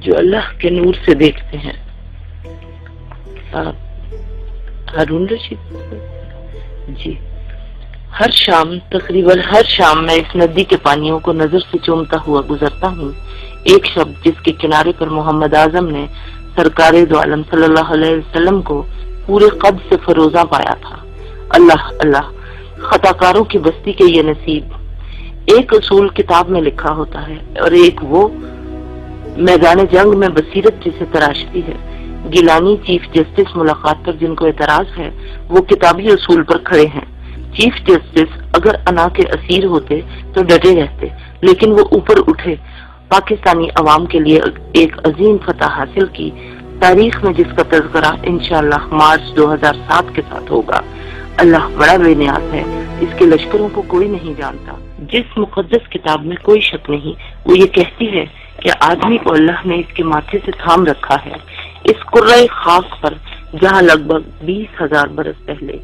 جو اللہ کے نور سے دیکھتے ہیں. ہارون رشید جی. ہر شام، تقریباً ہر شام میں اس ندی کے پانیوں کو نظر سے چومتا ہوا گزرتا ہوں. ایک شب جس کے کنارے پر محمد اعظم نے سرکار دو عالم صلی اللہ علیہ وسلم کو پورے قد سے فروزاں پایا تھا. اللہ اللہ، خطا کاروں کی بستی کے یہ نصیب. ایک اصول کتاب میں لکھا ہوتا ہے اور ایک وہ میدان جنگ میں بصیرت جسے تراشتی ہے. گیلانی چیف جسٹس ملاقات پر جن کو اعتراض ہے وہ کتابی اصول پر کھڑے ہیں. چیف جسٹس اگر انا کے اسیر ہوتے تو ڈٹے رہتے، لیکن وہ اوپر اٹھے. پاکستانی عوام کے لیے ایک عظیم فتح حاصل کی، تاریخ میں جس کا تذکرہ انشاءاللہ مارچ 2007 کے ساتھ ہوگا. اللہ بڑا بے نیاز ہے، اس کے لشکروں کو کوئی نہیں جانتا. جس مقدس کتاب میں کوئی شک نہیں وہ یہ کہتی ہے کہ آدمی کو اللہ نے اس کے ماتھے سے تھام رکھا ہے، اس قرۂ خاص پر جہاں لگ بھگ 20,000 برس پہلے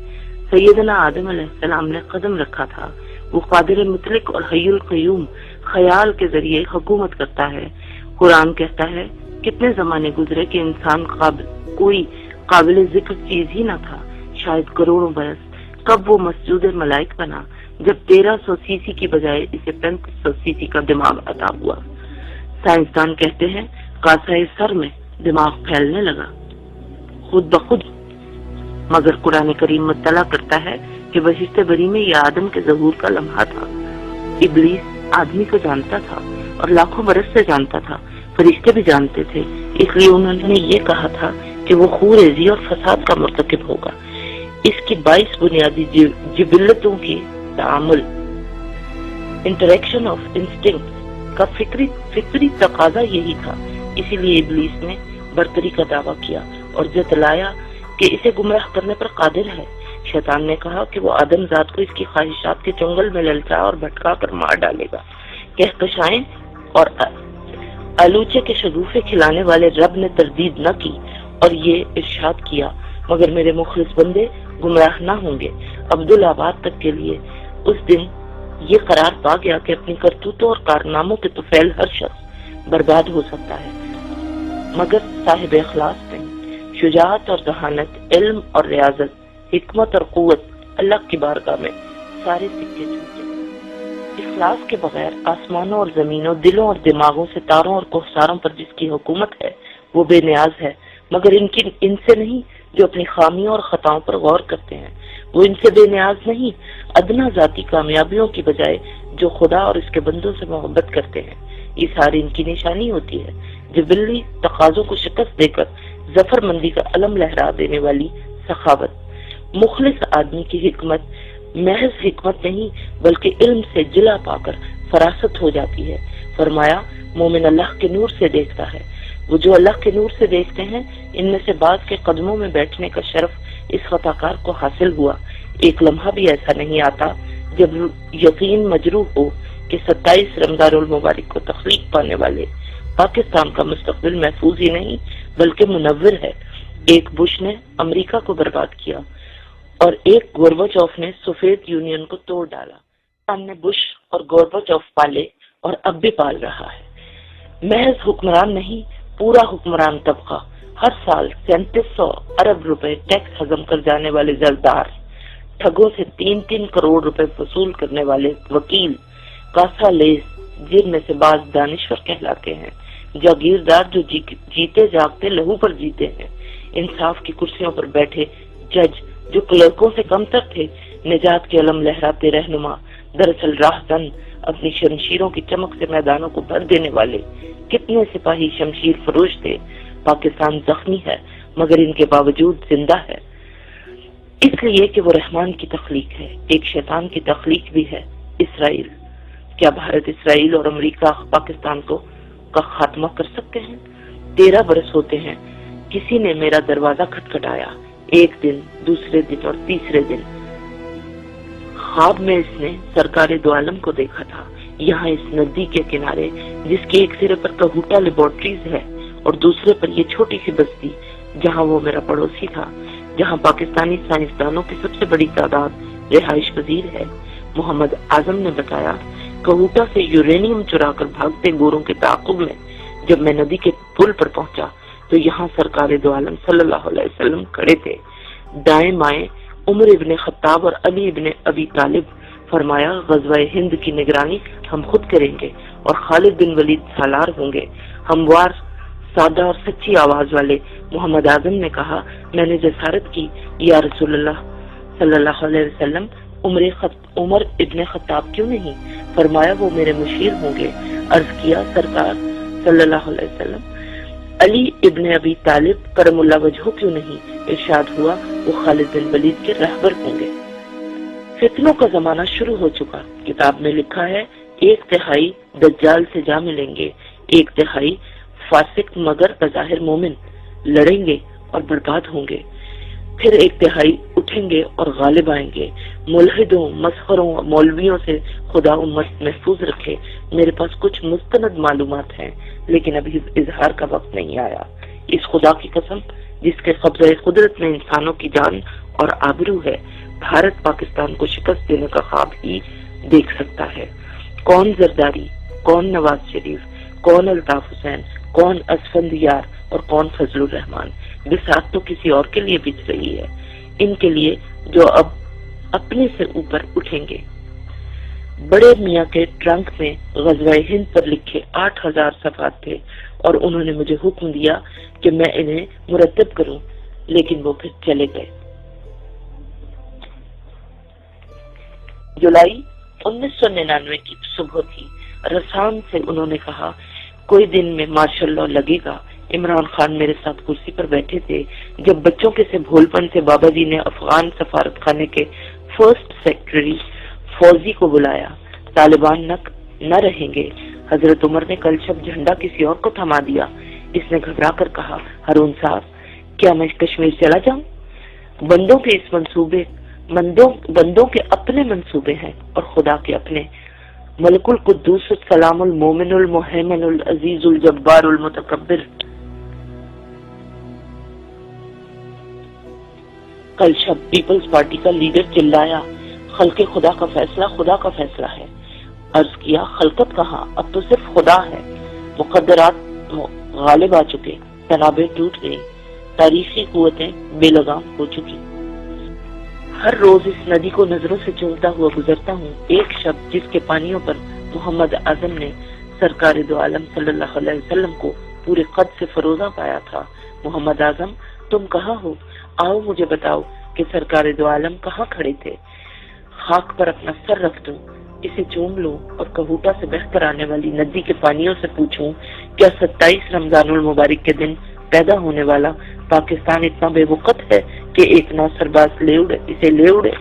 سیدنا آدم علیہ السلام نے قدم رکھا تھا. وہ قادر مطلق اور حی القیوم خیال کے ذریعے حکومت کرتا ہے. قرآن کہتا ہے کتنے زمانے گزرے کہ انسان کوئی قابل ذکر چیز ہی نہ تھا، شاید کروڑوں برس. کب وہ مسجود ملائک بنا جب 1300 cc کی بجائے اسے 3500 cc کا دماغ عطا ہوا. سائنسدان کہتے ہیں کاسہ سر میں دماغ پھیلنے لگا خود بخود، مگر قرآن کریم مطلع کرتا ہے کہ بہشت بری میں یہ آدم کے ظہور کا لمحہ تھا. ابلیس آدمی کو جانتا تھا اور لاکھوں برس سے جانتا تھا. فرشتے بھی جانتے تھے، اس لیے انہوں نے یہ کہا تھا کہ وہ خوریزی اور فساد کا مرتکب ہوگا. اس کی 22 بنیادی جبلتوں کی تعامل، انٹریکشن آف انسٹنکٹ کا فطری تقاضا یہی تھا. اسی لیے ابلیس نے برتری کا دعویٰ کیا اور جتلایا کہ اسے گمراہ کرنے پر قادر ہے. شیطان نے کہا کہ وہ آدم ذات کو اس کی خواہشات کے چنگل میں للچا اور بھٹکا کر مار ڈالے گا. کہکشائیں اور آلوچے کے شگوفے کھلانے والے رب نے تردید نہ کی اور یہ ارشاد کیا مگر میرے مخلص بندے گمراہ نہ ہوں گے. عبدالآباد تک کے لیے اس دن یہ قرار پا گیا کہ اپنی کرتوتوں اور کارناموں کے طفیل ہر شخص برباد ہو سکتا ہے مگر صاحب اخلاص نہیں. شجاعت اور ذہانت، علم اور ریاضت، حکمت اور قوت، اللہ کی بارگاہ میں سارے سکے جھوٹے. اخلاص کے بغیر آسمانوں اور زمینوں، دلوں اور دماغوں، ستاروں اور کوہساروں پر جس کی حکومت ہے وہ بے نیاز ہے، مگر ان سے نہیں جو اپنی خامیوں اور خطاؤں پر غور کرتے ہیں. وہ ان سے بے نیاز نہیں، ادنا ذاتی کامیابیوں کی بجائے جو خدا اور اس کے بندوں سے محبت کرتے ہیں. یہ ساری ان کی نشانی ہوتی ہے. جبلی تقاضوں کو شکست دے کر ظفر مندی کا علم لہرا دینے والی سخاوت. مخلص آدمی کی حکمت محض حکمت نہیں بلکہ علم سے جلا پا کر فراست ہو جاتی ہے. فرمایا مومن اللہ کے نور سے دیکھتا ہے. وہ جو اللہ کے نور سے دیکھتے ہیں ان میں سے بعض کے قدموں میں بیٹھنے کا شرف اس خطا کار کو حاصل ہوا. ایک لمحہ بھی ایسا نہیں آتا جب یقین مجروح ہو کہ 27 رمضان المبارک کو تخلیق پانے والے پاکستان کا مستقبل محفوظ ہی نہیں بلکہ منور ہے. ایک بش نے امریکہ کو برباد کیا اور ایک گورباچوف نے سوویت یونین کو توڑ ڈالا. ہم نے بش اور گورباچوف پالے اور اب بھی پال رہا ہے. محض حکمران نہیں، پورا حکمران طبقہ. ہر سال 3700 ارب روپے ٹیکس ہضم کر جانے والے زردار، ٹھگوں سے 3-3 کروڑ روپے وصول کرنے والے وکیل، کاسا لیس جن میں سے بعض دانشور کہلاتے ہیں، جاگیردار جو جیتے جاگتے لہو پر جیتے ہیں، انصاف کی کرسیوں پر بیٹھے جج جو کلرکوں سے کم تر تھے، نجات کے علم لہراتے رہنما، دراصل راہ زن اپنی شمشیروں کی چمک سے میدانوں کو بھر دینے والے. کتنے سپاہی شمشیر فروش تھے. پاکستان زخمی ہے مگر ان کے باوجود زندہ ہے، اس لیے کہ وہ رحمان کی تخلیق ہے. ایک شیطان کی تخلیق بھی ہے، اسرائیل. کیا بھارت، اسرائیل اور امریکہ پاکستان کا خاتمہ کر سکتے ہیں؟ 13 برس ہوتے ہیں کسی نے میرا دروازہ کھٹکھٹایا. ایک دن، دوسرے دن اور تیسرے دن خواب میں اس نے سرکار دو عالم کو دیکھا تھا. یہاں اس ندی کے کنارے جس کے ایک سرے پر کہوٹا لیبارٹریز ہے اور دوسرے پر یہ چھوٹی سی بستی جہاں وہ میرا پڑوسی تھا، جہاں پاکستانی سائنسدانوں کی سب سے بڑی تعداد رہائش پذیر ہے. محمد اعظم نے بتایا کہوٹا سے یورینیم چرا کر بھاگتے گوروں کے تعاقب میں جب میں ندی کے پل پر پہنچا تو یہاں سرکار دو عالم صلی اللہ علیہ وسلم کھڑے تھے، دائیں بائیں عمر ابن خطاب اور علی ابن ابی طالب۔ فرمایا غزوہ ہند کی نگرانی ہم خود کریں گے اور خالد بن ولید سالار ہوں گے۔ ہموار سادہ اور سچی آواز والے محمد اعظم نے کہا، میں نے جسارت کی، یا رسول اللہ صلی اللہ علیہ وسلم عمر ابن خطاب کیوں نہیں؟ فرمایا وہ میرے مشیر ہوں گے۔ عرض کیا سرکار صلی اللہ علیہ وسلم علی ابن ابی طالب کرم اللہ وجہہ کیوں نہیں؟ ارشاد ہوا وہ خالد بن ولید کے رہبر ہوں گے۔ فتنوں کا زمانہ شروع ہو چکا۔ کتاب میں لکھا ہے 1/3 دجال سے جا ملیں گے، 1/3 فاسق مگر بظاہر مومن لڑیں گے اور برباد ہوں گے، پھر 1/3 اٹھیں گے اور غالب آئیں گے۔ ملحدوں، مسخروں، مولویوں سے خدا امت محفوظ رکھے۔ میرے پاس کچھ مستند معلومات ہیں لیکن ابھی اظہار کا وقت نہیں آیا۔ اس خدا کی قسم جس کے قبضہ قدرت میں انسانوں کی جان اور آبرو ہے، بھارت پاکستان کو شکست دینے کا خواب ہی دیکھ سکتا ہے۔ کون زرداری، کون نواز شریف، کون الطاف حسین، کون اسفندیار اور کون فضل الرحمان؟ بساط تو کسی اور کے لیے بچ رہی ہے، ان کے لیے جو اب اپنے سے اوپر اٹھیں گے۔ بڑے میاں کے ٹرنک میں غزوہ ہند پر لکھے 8000 صفحات تھے اور انہوں نے مجھے حکم دیا کہ میں انہیں مرتب کروں، لیکن وہ پھر چلے گئے۔ جولائی 1999 کی صبح تھی۔ رسام سے انہوں نے کہا کوئی دن میں ماشاءاللہ لگے گا۔ عمران خان میرے ساتھ کرسی پر بیٹھے تھے جب بچوں کے سے بھولپن سے بابا جی نے افغان سفارت خانے کے فرسٹ سیکرٹری فوزی کو بلایا۔ طالبان نہ رہیں گے۔ حضرت عمر نے کل شب جھنڈا کسی اور کو تھما دیا۔ اس نے گھبرا کر کہا، ہارون صاحب کیا میں کشمیر چلا جاؤں؟ بندوں کے اپنے منصوبے ہیں اور خدا کے اپنے۔ ملک القدوس السلام المومن المہیمن العزیز الجبار المتکبر۔ کل شب پیپلز پارٹی کا لیڈر چلایا، خلق خدا کا فیصلہ ہے۔ عرض کیا خلقت کہاں، اب تو صرف خدا ہے۔ مقدرات غالب آ چکے، تنابیں ٹوٹ گئی، تاریخی قوتیں بے لگام ہو چکی۔ ہر روز اس ندی کو نظروں سے چومتا ہوا گزرتا ہوں۔ ایک شب جس کے پانیوں پر محمد اعظم نے سرکار دو عالم صلی اللہ علیہ وسلم کو پورے قد سے فروزہ پایا تھا۔ محمد اعظم تم کہاں ہو؟ آؤ مجھے بتاؤ کہ سرکار دو عالم کہاں کھڑے تھے۔ خاک پر اپنا سر رکھ دوں، اسے چوم لوں اور کہوٹا سے بہ کر آنے والی ندی کے پانیوں سے پوچھوں کیا 27 رمضان المبارک کے دن پیدا ہونے والا پاکستان اتنا بے وقت ہے کہ ایک نو سرباز اسے لے اڑے۔